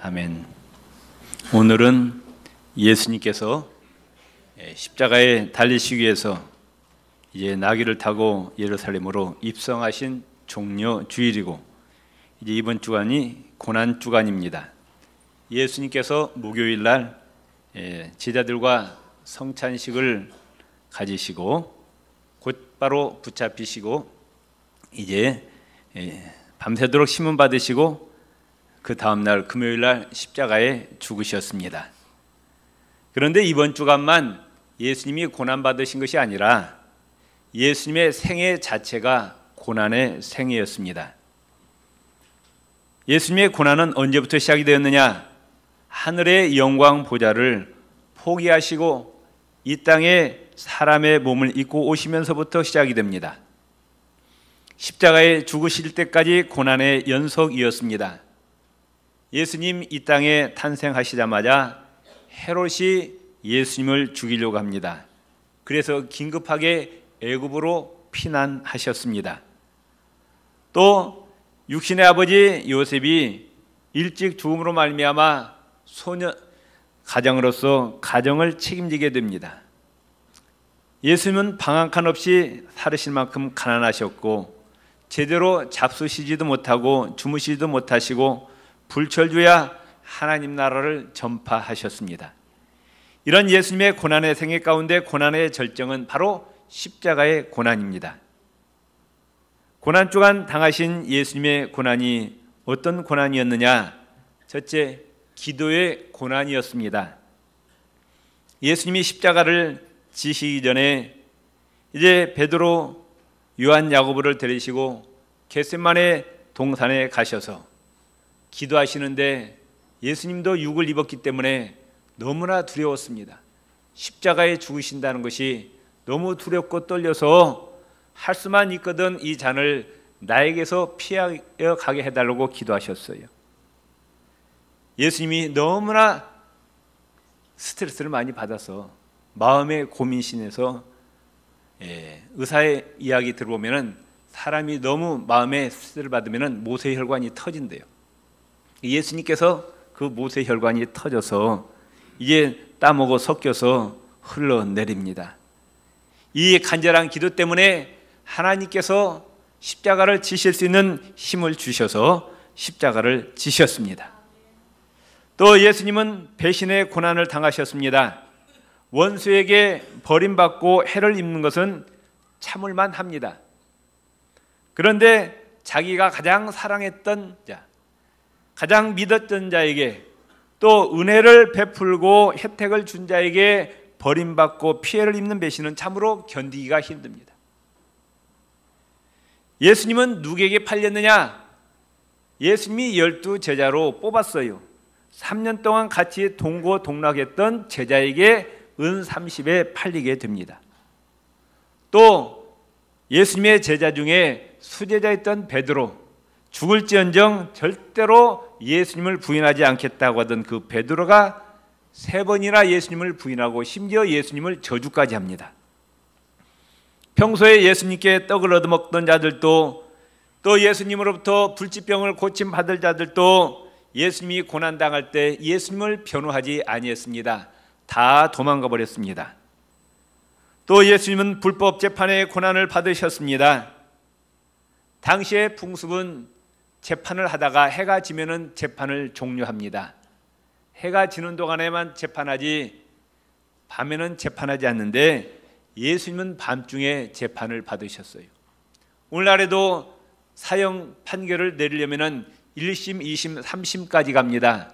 아멘. 오늘은 예수님께서 십자가에 달리시기 위해서 이제 나귀를 타고 예루살렘으로 입성하신 종려 주일이고, 이제 이번 주간이 고난 주간입니다. 예수님께서 목요일 날 제자들과 성찬식을 가지시고 곧바로 붙잡히시고 이제 밤새도록 심문 받으시고 그 다음날 금요일날 십자가에 죽으셨습니다. 그런데 이번 주간만 예수님이 고난받으신 것이 아니라 예수님의 생애 자체가 고난의 생애였습니다. 예수님의 고난은 언제부터 시작이 되었느냐? 하늘의 영광 보좌를 포기하시고 이 땅에 사람의 몸을 입고 오시면서부터 시작이 됩니다. 십자가에 죽으실 때까지 고난의 연속이었습니다. 예수님 이 땅에 탄생하시자마자 헤롯이 예수님을 죽이려고 합니다. 그래서 긴급하게 애굽으로 피난하셨습니다. 또 육신의 아버지 요셉이 일찍 죽음으로 말미암아 소년 가장으로서 가정을 책임지게 됩니다. 예수님은 방 한 칸 없이 살으실 만큼 가난하셨고 제대로 잡수시지도 못하고 주무시지도 못하시고 불철주야 하나님 나라를 전파하셨습니다. 이런 예수님의 고난의 생애 가운데 고난의 절정은 바로 십자가의 고난입니다. 고난 주간 당하신 예수님의 고난이 어떤 고난이었느냐? 첫째, 기도의 고난이었습니다. 예수님이 십자가를 지시기 전에 이제 베드로, 요한, 야고보를 데리시고 겟세마네 동산에 가셔서 기도하시는데 예수님도 육을 입었기 때문에 너무나 두려웠습니다. 십자가에 죽으신다는 것이 너무 두렵고 떨려서 할 수만 있거든 이 잔을 나에게서 피하여 가게 해달라고 기도하셨어요. 예수님이 너무나 스트레스를 많이 받아서 마음의 고민신에서 의사의 이야기 들어보면 사람이 너무 마음에 스트레스를 받으면 모세혈관이 터진대요. 예수님께서 그 모세혈관이 터져서 이제 땀하고 섞여서 흘러내립니다. 이 간절한 기도 때문에 하나님께서 십자가를 지실 수 있는 힘을 주셔서 십자가를 지셨습니다. 또 예수님은 배신의 고난을 당하셨습니다. 원수에게 버림받고 해를 입는 것은 참을만 합니다. 그런데 자기가 가장 사랑했던 자, 가장 믿었던 자에게 또 은혜를 베풀고 혜택을 준 자에게 버림받고 피해를 입는 배신은 참으로 견디기가 힘듭니다. 예수님은 누구에게 팔렸느냐? 예수님이 12 제자로 뽑았어요. 3년 동안 같이 동고동락했던 제자에게 은 30에 팔리게 됩니다. 또 예수님의 제자 중에 수제자였던 베드로, 죽을지언정 절대로 예수님을 부인하지 않겠다고 하던 그 베드로가 3번이나 예수님을 부인하고 심지어 예수님을 저주까지 합니다. 평소에 예수님께 떡을 얻어먹던 자들도 또 예수님으로부터 불치병을 고침받을 자들도 예수님이 고난당할 때 예수님을 변호하지 아니했습니다. 다 도망가 버렸습니다. 또 예수님은 불법 재판의 고난을 받으셨습니다. 당시의 풍습은 재판을 하다가 해가 지면은 재판을 종료합니다. 해가 지는 동안에만 재판하지 밤에는 재판하지 않는데 예수님은 밤중에 재판을 받으셨어요. 오늘날에도 사형 판결을 내리려면 1심, 2심, 3심까지 갑니다.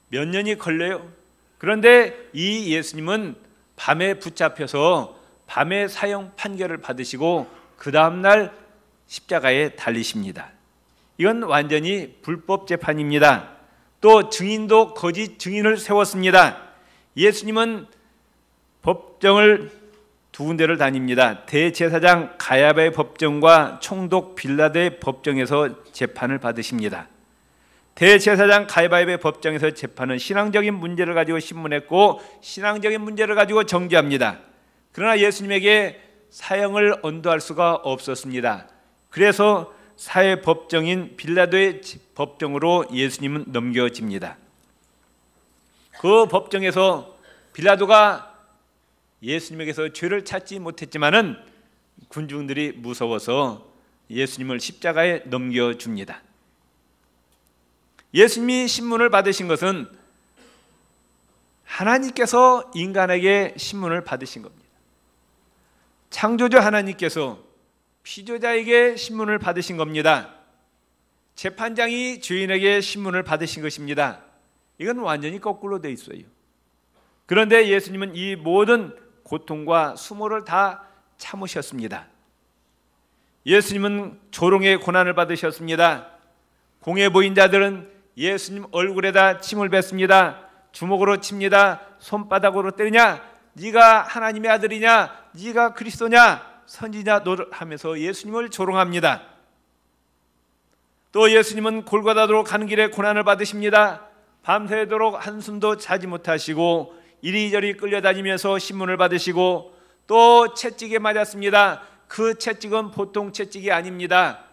몇 년이 걸려요. 그런데 이 예수님은 밤에 붙잡혀서 밤에 사형 판결을 받으시고 그 다음날 십자가에 달리십니다. 이건 완전히 불법 재판입니다. 또 증인도 거짓 증인을 세웠습니다. 예수님은 법정을 두 군데를 다닙니다. 대제사장 가야바의 법정과 총독 빌라도의 법정에서 재판을 받으십니다. 대제사장 가야바의 법정에서 재판은 신앙적인 문제를 가지고 신문했고 신앙적인 문제를 가지고 정죄합니다. 그러나 예수님에게 사형을 언도할 수가 없었습니다. 그래서 사회 법정인 빌라도의 법정으로 예수님은 넘겨집니다. 그 법정에서 빌라도가 예수님에게서 죄를 찾지 못했지만은 군중들이 무서워서 예수님을 십자가에 넘겨줍니다. 예수님이 신문을 받으신 것은 하나님께서 인간에게 신문을 받으신 겁니다. 창조주 하나님께서 피조자에게 신문을 받으신 겁니다. 재판장이 죄인에게 신문을 받으신 것입니다. 이건 완전히 거꾸로 돼 있어요. 그런데 예수님은 이 모든 고통과 수모를 다 참으셨습니다. 예수님은 조롱의 고난을 받으셨습니다. 공에 보인 자들은 예수님 얼굴에다 침을 뱉습니다. 주먹으로 칩니다. 손바닥으로 때리냐? 네가 하나님의 아들이냐? 네가 그리스도냐? 선지자 노릇 하면서 예수님을 조롱합니다. 또 예수님은 골고다로 가는 길에 고난을 받으십니다. 밤새도록 한숨도 자지 못하시고 이리저리 끌려다니면서 신문을 받으시고 또 채찍에 맞았습니다. 그 채찍은 보통 채찍이 아닙니다.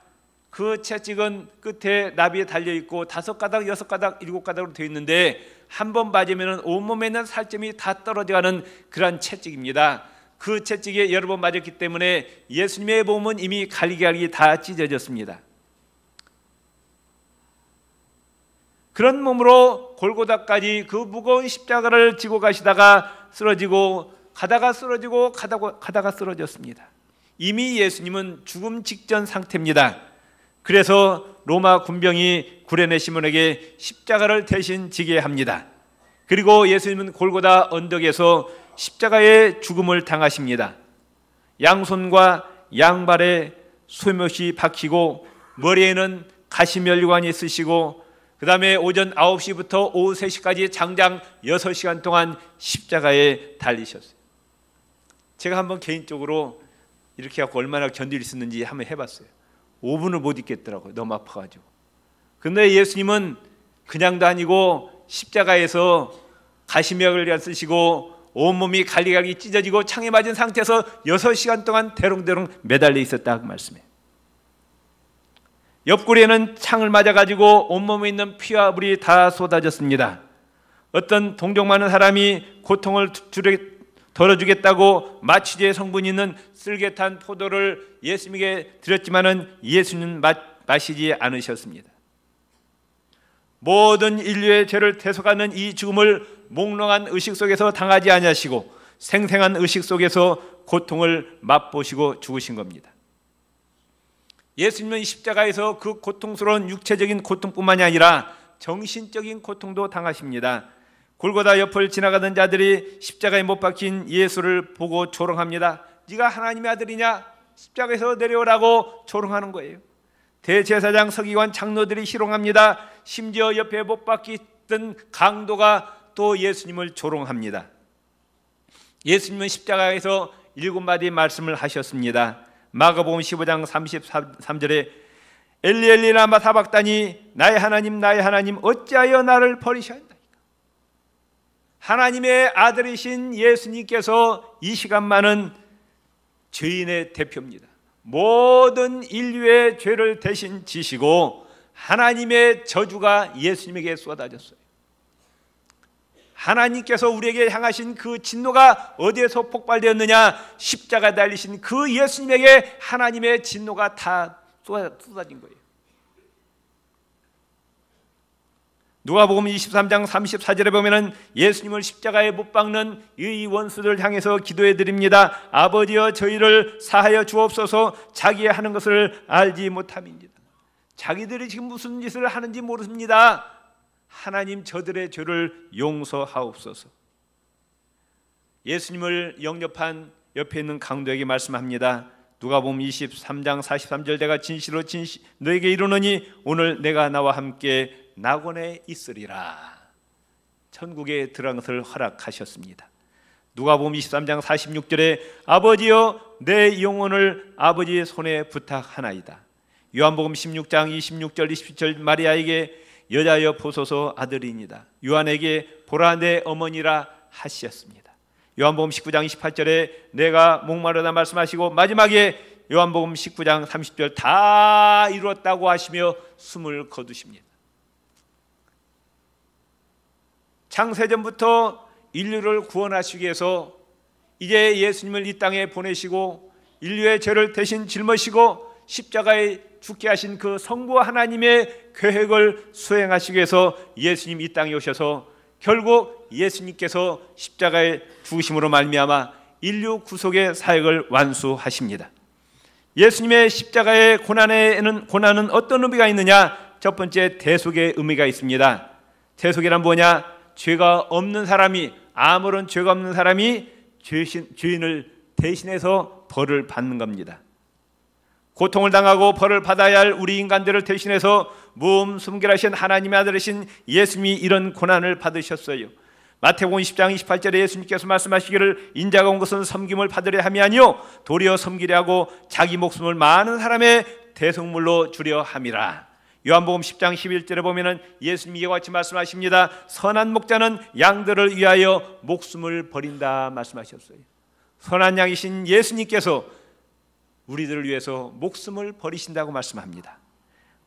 그 채찍은 끝에 나비에 달려있고 5가닥, 6가닥, 7가닥으로 되어 있는데 한 번 맞으면 온몸에 있는 살점이 다 떨어져가는 그런 채찍입니다. 그 채찍에 여러 번 맞았기 때문에 예수님의 몸은 이미 갈기갈기 다 찢어졌습니다. 그런 몸으로 골고다까지 그 무거운 십자가를 지고 가시다가 쓰러지고 가다가 쓰러지고 가다가 쓰러졌습니다. 이미 예수님은 죽음 직전 상태입니다. 그래서 로마 군병이 구레네 시몬에게 십자가를 대신 지게 합니다. 그리고 예수님은 골고다 언덕에서 십자가의 죽음을 당하십니다. 양손과 양발에 쇠못이 박히고 머리에는 가시면류관이 쓰시고 그 다음에 오전 9시부터 오후 3시까지 장장 6시간 동안 십자가에 달리셨어요. 제가 한번 개인적으로 이렇게 해서 얼마나 견딜 수 있는지 한번 해봤어요. 5분을 못 있겠더라고요. 너무 아파가지고. 근데 예수님은 그냥도 아니고 십자가에서 가시면을 쓰시고 온몸이 갈기갈기 찢어지고 창에 맞은 상태에서 6시간 동안 대롱대롱 매달려 있었다 그 말씀이에요. 옆구리에는 창을 맞아가지고 온몸에 있는 피와 물이 다 쏟아졌습니다. 어떤 동정 많은 사람이 고통을 덜어주겠다고 마취제 성분이 있는 쓸개탄 포도를 예수님에게 드렸지만은 예수님은 마시지 않으셨습니다. 모든 인류의 죄를 대속하는 이 죽음을 몽롱한 의식 속에서 당하지 아니하시고 생생한 의식 속에서 고통을 맛보시고 죽으신 겁니다. 예수님은 십자가에서 그 고통스러운 육체적인 고통뿐만이 아니라 정신적인 고통도 당하십니다. 골고다 옆을 지나가던 자들이 십자가에 못 박힌 예수를 보고 조롱합니다. 네가 하나님의 아들이냐? 십자가에서 내려오라고 조롱하는 거예요. 대제사장, 서기관, 장로들이 희롱합니다. 심지어 옆에 못 박히던 강도가 또 예수님을 조롱합니다. 예수님은 십자가에서 7마디 말씀을 하셨습니다. 마가복음 15장 33절에 엘리 엘리 라마 사박다니 나의 하나님 어찌하여 나를 버리셨나이까. 하나님의 아들이신 예수님께서 이 시간만은 죄인의 대표입니다. 모든 인류의 죄를 대신 지시고 하나님의 저주가 예수님에게 쏟아졌어요. 하나님께서 우리에게 향하신 그 진노가 어디에서 폭발되었느냐? 십자가 달리신 그 예수님에게 하나님의 진노가 다 쏟아진 거예요. 누가복음 23장 34절에 보면은 예수님을 십자가에 못 박는 이 원수들 향해서 기도해 드립니다. 아버지여 저희를 사하여 주옵소서. 자기의 하는 것을 알지 못함입니다. 자기들이 지금 무슨 짓을 하는지 모릅니다. 하나님 저들의 죄를 용서하옵소서. 예수님을 영접한 옆에 있는 강도에게 말씀합니다. 누가복음 23장 43절 내가 진실로 너에게 이르노니 오늘 내가 나와 함께 낙원에 있으리라. 천국에 들어가는 것을 허락하셨습니다. 누가복음 23장 46절에 아버지여 내 영혼을 아버지의 손에 부탁하나이다. 요한복음 16장 26절 27절 마리아에게 여자여 보소서 아들이니다. 요한에게 보라 내 어머니라 하셨습니다. 요한복음 19장 28절에 내가 목마르다 말씀하시고 마지막에 요한복음 19장 30절 다 이루었다고 하시며 숨을 거두십니다. 창세전부터 인류를 구원하시기 위해서 이제 예수님을 이 땅에 보내시고 인류의 죄를 대신 짊어지시고 십자가에 죽게 하신 그 성부 하나님의 계획을 수행하시기 위해서 예수님 이 땅에 오셔서 결국 예수님께서 십자가에 죽으심으로 말미암아 인류 구속의 사역을 완수하십니다. 예수님의 십자가의 고난은 어떤 의미가 있느냐? 첫 번째, 대속의 의미가 있습니다. 대속이란 뭐냐? 죄가 없는 사람이, 아무런 죄가 없는 사람이 죄인을 대신해서 벌을 받는 겁니다. 고통을 당하고 벌을 받아야 할 우리 인간들을 대신해서 무음 순결하신 하나님의 아들이신 예수님이 이런 고난을 받으셨어요. 마태복음 10장 28절에 예수님께서 말씀하시기를 인자가 온 것은 섬김을 받으려 함이 아니요 도리어 섬기려 하고 자기 목숨을 많은 사람의 대속물로 주려 함이라. 요한복음 10장 11절에 보면은 예수님이 이와 같이 말씀하십니다. 선한 목자는 양들을 위하여 목숨을 버린다 말씀하셨어요. 선한 양이신 예수님께서 우리들을 위해서 목숨을 버리신다고 말씀합니다.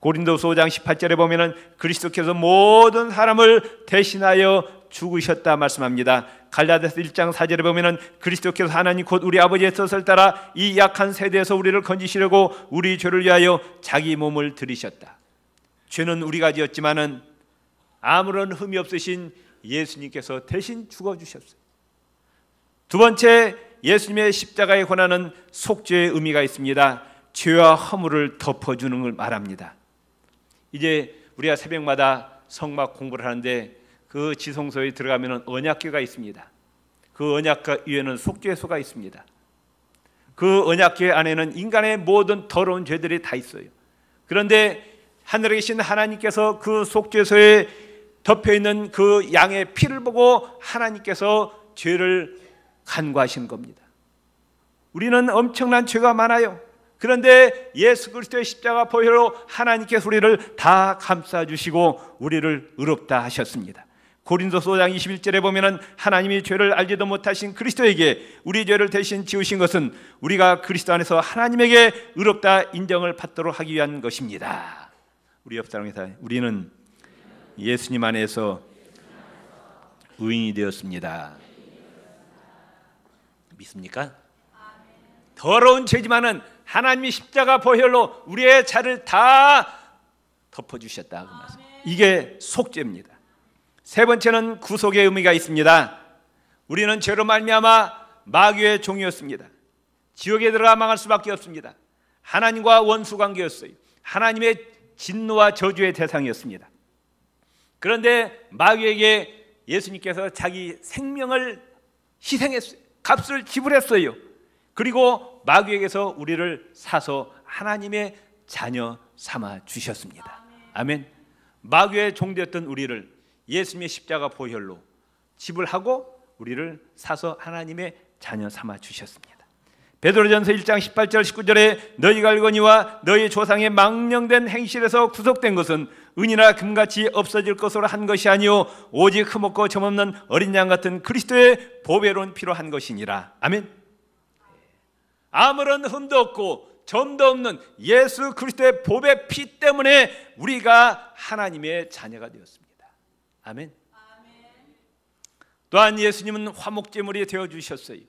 고린도서 5장 18절에 보면은 그리스도께서 모든 사람을 대신하여 죽으셨다 말씀합니다. 갈라디아서 1장 4절에 보면은 그리스도께서 하나님 곧 우리 아버지의 뜻을 따라 이 약한 세대에서 우리를 건지시려고 우리 죄를 위하여 자기 몸을 들이셨다. 죄는 우리가 지었지만은 아무런 흠이 없으신 예수님께서 대신 죽어주셨어요. 두 번째, 예수님의 십자가의 고난은 속죄의 의미가 있습니다. 죄와 허물을 덮어주는 걸 말합니다. 이제 우리가 새벽마다 성막 공부를 하는데 그 지성소에 들어가면 언약궤가 있습니다. 그 언약궤 위에는 속죄소가 있습니다. 그 언약궤 안에는 인간의 모든 더러운 죄들이 다 있어요. 그런데 하늘에 계신 하나님께서 그 속죄소에 덮여있는 그 양의 피를 보고 하나님께서 죄를 간과하신 겁니다. 우리는 엄청난 죄가 많아요. 그런데 예수 그리스도의 십자가 보혈로 하나님께서 우리를 다 감싸주시고 우리를 의롭다 하셨습니다. 고린도서 5장 21절에 보면은 하나님이 죄를 알지도 못하신 그리스도에게 우리 죄를 대신 지으신 것은 우리가 그리스도 안에서 하나님에게 의롭다 인정을 받도록 하기 위한 것입니다. 우리 옆 사람에서 우리는 예수님 안에서 의인이 되었습니다. 믿습니까? 더러운 죄지만은 하나님이 십자가 보혈로 우리의 죄를 다 덮어주셨다. 그 말씀. 이게 속죄입니다. 세 번째는 구속의 의미가 있습니다. 우리는 죄로 말미암아 마귀의 종이었습니다. 지옥에 들어가 망할 수밖에 없습니다. 하나님과 원수 관계였어요. 하나님의 진노와 저주의 대상이었습니다. 그런데 마귀에게 예수님께서 자기 생명을 희생했어요. 값을 지불했어요. 그리고 마귀에게서 우리를 사서 하나님의 자녀 삼아 주셨습니다. 아멘. 마귀의 종되었던 우리를 예수님의 십자가 보혈로 지불하고 우리를 사서 하나님의 자녀 삼아 주셨습니다. 베드로전서 1장 18절 19절에 너희가 알거니와 너희 조상의 망령된 행실에서 구속된 것은 은이나 금같이 없어질 것으로 한 것이 아니요 오직 흠없고 점없는 어린 양 같은 그리스도의 보배로운 피로 한 것이니라. 아멘. 아무런 흠도 없고 점도 없는 예수 그리스도의 보배 피 때문에 우리가 하나님의 자녀가 되었습니다. 아멘. 또한 예수님은 화목제물이 되어주셨어요.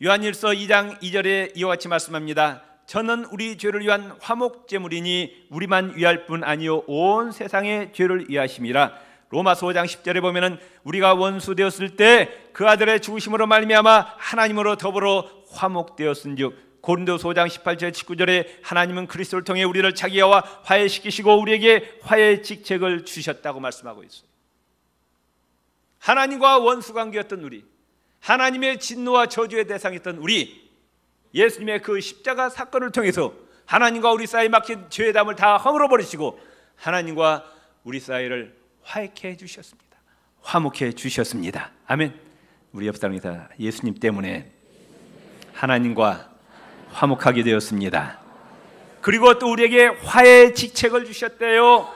요한일서 2장 2절에 이와 같이 말씀합니다. 저는 우리 죄를 위한 화목제물이니 우리만 위할 뿐 아니요 온 세상의 죄를 위하심이라. 로마서 5장 10절에 보면은 우리가 원수 되었을 때 그 아들의 죽으심으로 말미암아 하나님으로 더불어 화목되었은즉 고린도서 5장 18절 19절에 하나님은 그리스도를 통해 우리를 자기와 화해시키시고 우리에게 화해의 직책을 주셨다고 말씀하고 있어요. 하나님과 원수 관계였던 우리, 하나님의 진노와 저주의 대상이었던 우리, 예수님의 그 십자가 사건을 통해서 하나님과 우리 사이에 막힌 죄의 담을 다 허물어버리시고 하나님과 우리 사이를 화해케 해주셨습니다. 화목해 주셨습니다. 아멘. 우리 옆 사람이다. 예수님 때문에 하나님과 화목하게 되었습니다. 그리고 또 우리에게 화해의 직책을 주셨대요.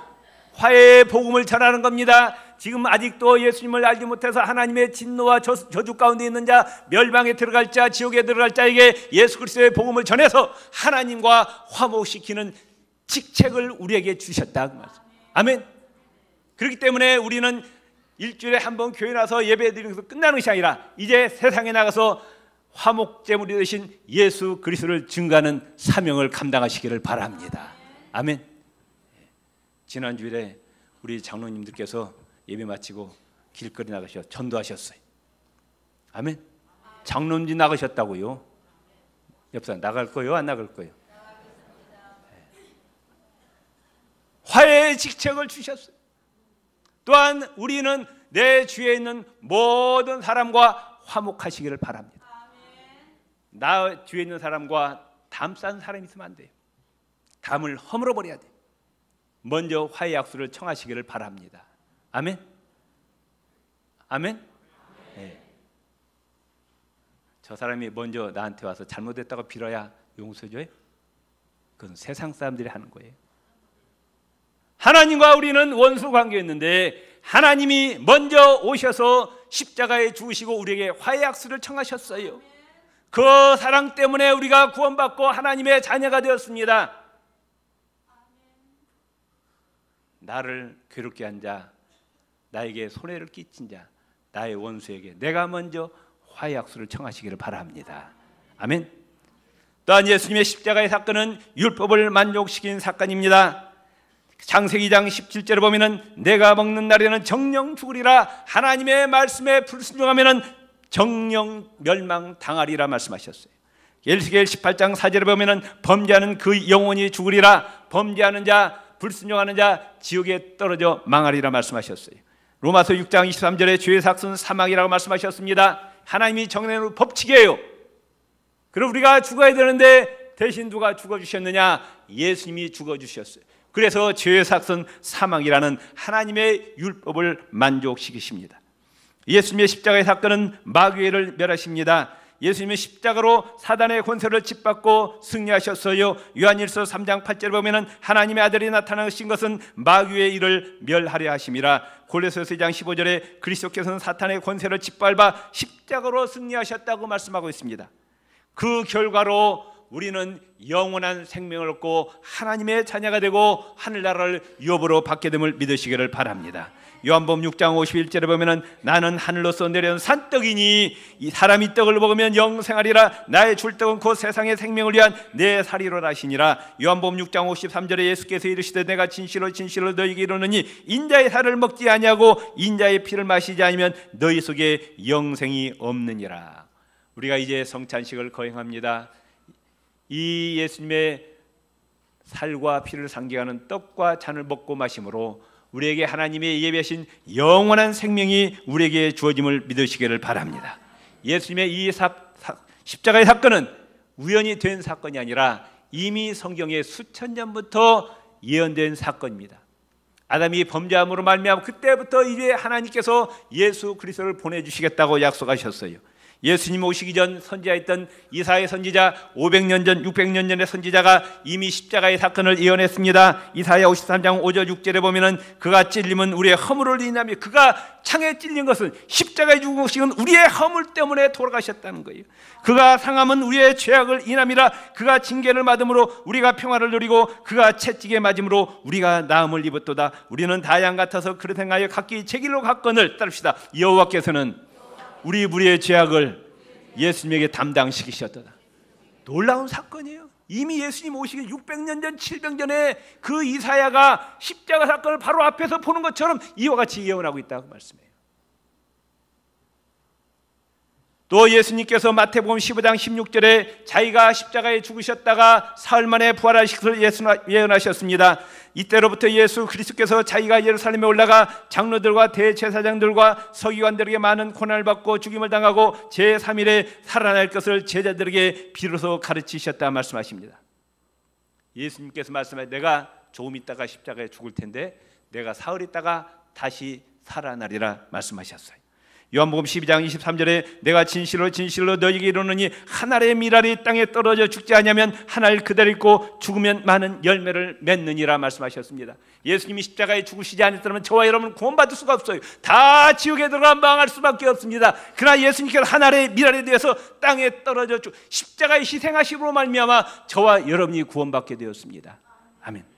화해의 복음을 전하는 겁니다. 지금 아직도 예수님을 알지 못해서 하나님의 진노와 저주 가운데 있는 자, 멸망에 들어갈 자, 지옥에 들어갈 자에게 예수 그리스도의 복음을 전해서 하나님과 화목시키는 직책을 우리에게 주셨다 그 말씀. 아멘. 그렇기 때문에 우리는 일주일에 한 번 교회 나서 예배 드리는 것도 끝나는 것이 아니라 이제 세상에 나가서 화목제물이 되신 예수 그리스도를 증거하는 사명을 감당하시기를 바랍니다. 아멘. 지난 주일에 우리 장로님들께서 예배 마치고 길거리 나가셔 전도하셨어요. 아멘. 장로님 나가셨다고요? 옆사 나갈 거요? 안 나갈 거요? 화해의 직책을 주셨어요. 또한 우리는 내 주위에 있는 모든 사람과 화목하시기를 바랍니다. 나 주위에 있는 사람과 담 싼 사람이 있으면 안 돼요. 담을 허물어 버려야 돼요. 먼저 화해 약수를 청하시기를 바랍니다. 아멘. 아멘. 네. 저 사람이 먼저 나한테 와서 잘못했다고 빌어야 용서줘요? 그건 세상 사람들이 하는 거예요. 하나님과 우리는 원수 관계였는데 하나님이 먼저 오셔서 십자가에 죽으시고 우리에게 화해 약수를 청하셨어요. 그 사랑 때문에 우리가 구원받고 하나님의 자녀가 되었습니다. 나를 괴롭게 한 자, 나에게 손해를 끼친 자, 나의 원수에게 내가 먼저 화해 약수를 청하시기를 바랍니다. 아멘. 또한 예수님의 십자가의 사건은 율법을 만족시킨 사건입니다. 창세기 2장 17절에 보면은 내가 먹는 날에는 정령 죽으리라, 하나님의 말씀에 불순종하면은 정령 멸망 당하리라 말씀하셨어요. 에스겔 18장 4절에 보면은 범죄하는 그 영혼이 죽으리라, 범죄하는 자, 불순종하는 자 지옥에 떨어져 망하리라 말씀하셨어요. 로마서 6장 23절에 죄의 삭은 사망이라고 말씀하셨습니다. 하나님이 정해놓은 법칙이에요. 그럼 우리가 죽어야 되는데 대신 누가 죽어주셨느냐? 예수님이 죽어주셨어요. 그래서 죄의 삭은 사망이라는 하나님의 율법을 만족시키십니다. 예수님의 십자가의 사건은 마귀를 멸하십니다. 예수님의 십자가로 사단의 권세를 짓밟고 승리하셨어요. 요한일서 3장 8절에 보면 하나님의 아들이 나타나신 것은 마귀의 일을 멸하려 하심이라. 골로새서 2장 15절에 그리스도께서는 사탄의 권세를 짓밟아 십자가로 승리하셨다고 말씀하고 있습니다. 그 결과로 우리는 영원한 생명을 얻고 하나님의 자녀가 되고 하늘나라를 유업으로 받게 됨을 믿으시기를 바랍니다. 요한복음 6장 51절에 보면은 나는 하늘로서 내려온 산떡이니 이 사람이 떡을 먹으면 영생하리라, 나의 줄 떡은 곧 세상의 생명을 위한 내 살이로라 하시니라. 요한복음 6장 53절에 예수께서 이르시되 내가 진실로 진실로 너희에게 이르노니 인자의 살을 먹지 아니하고 인자의 피를 마시지 않으면 너희 속에 영생이 없느니라. 우리가 이제 성찬식을 거행합니다. 이 예수님의 살과 피를 상징하는 떡과 잔을 먹고 마심으로 우리에게 하나님의 예비하신 영원한 생명이 우리에게 주어짐을 믿으시기를 바랍니다. 예수님의 이 십자가의 사건은 우연히 된 사건이 아니라 이미 성경에 수천 년부터 예언된 사건입니다. 아담이 범죄함으로 말미암아 그때부터 이제 하나님께서 예수 그리스도를 보내주시겠다고 약속하셨어요. 예수님 오시기 전 선지자였던 이사야 선지자, 500년 전 600년 전의 선지자가 이미 십자가의 사건을 예언했습니다. 이사야 53장 5절 6절에 보면은 그가 찔림은 우리의 허물을 인하며, 그가 창에 찔린 것은 십자가에 죽은 것은 우리의 허물 때문에 돌아가셨다는 거예요. 그가 상함은 우리의 죄악을 인함이라, 그가 징계를 받음으로 우리가 평화를 누리고 그가 채찍에 맞음으로 우리가 나음을 입었도다. 우리는 다 양 같아서 그릇 행하여 각기 제 길로 갔거늘. 따릅시다. 여호와께서는 우리 무리의 죄악을 예수님에게 담당시키셨다. 놀라운 사건이에요. 이미 예수님 오시기 600년 전 700년 전에 그 이사야가 십자가 사건을 바로 앞에서 보는 것처럼 이와 같이 예언하고 있다고 말씀해요. 또 예수님께서 마태복음 15장 16절에 자기가 십자가에 죽으셨다가 사흘 만에 부활하실 것을 예언하셨습니다. 이때로부터 예수 그리스도께서 자기가 예루살렘에 올라가 장로들과 대제사장들과 서기관들에게 많은 고난을 받고 죽임을 당하고 제3일에 살아날 것을 제자들에게 비로소 가르치셨다 말씀하십니다. 예수님께서 말씀하신 내가 조금 있다가 십자가에 죽을 텐데 내가 사흘 있다가 다시 살아나리라 말씀하셨어요. 요한복음 12장 23절에 내가 진실로 진실로 너희에게 이르노니 한 알의 밀알이 땅에 떨어져 죽지 아니하면 한 알 그대로 있고 죽으면 많은 열매를 맺느니라 말씀하셨습니다. 예수님이 십자가에 죽으시지 않았다면 저와 여러분은 구원받을 수가 없어요. 다 지옥에 들어가 망할 수밖에 없습니다. 그러나 예수님께서 한 알의 밀알에 대해서 땅에 떨어져 십자가에 희생하심으로 말미암아 저와 여러분이 구원받게 되었습니다. 아멘.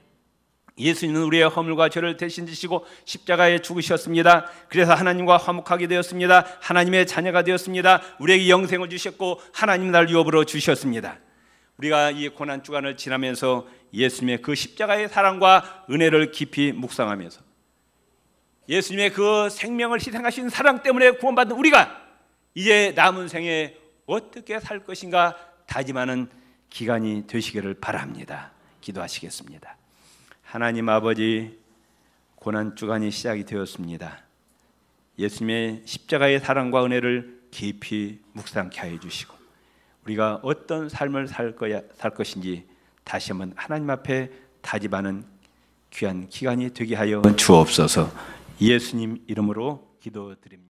예수님은 우리의 허물과 죄를 대신 지시고 십자가에 죽으셨습니다. 그래서 하나님과 화목하게 되었습니다. 하나님의 자녀가 되었습니다. 우리에게 영생을 주셨고 하나님 날 유업으로 주셨습니다. 우리가 이 고난 주간을 지나면서 예수님의 그 십자가의 사랑과 은혜를 깊이 묵상하면서 예수님의 그 생명을 희생하신 사랑 때문에 구원받은 우리가 이제 남은 생에 어떻게 살 것인가 다짐하는 기간이 되시기를 바랍니다. 기도하시겠습니다. 하나님 아버지, 고난주간이 시작이 되었습니다. 예수님의 십자가의 사랑과 은혜를 깊이 묵상케 하여 주시고 우리가 어떤 삶을 살 것인지 다시 한번 하나님 앞에 다짐하는 귀한 기간이 되게 하여 주옵소서. 예수님 이름으로 기도드립니다.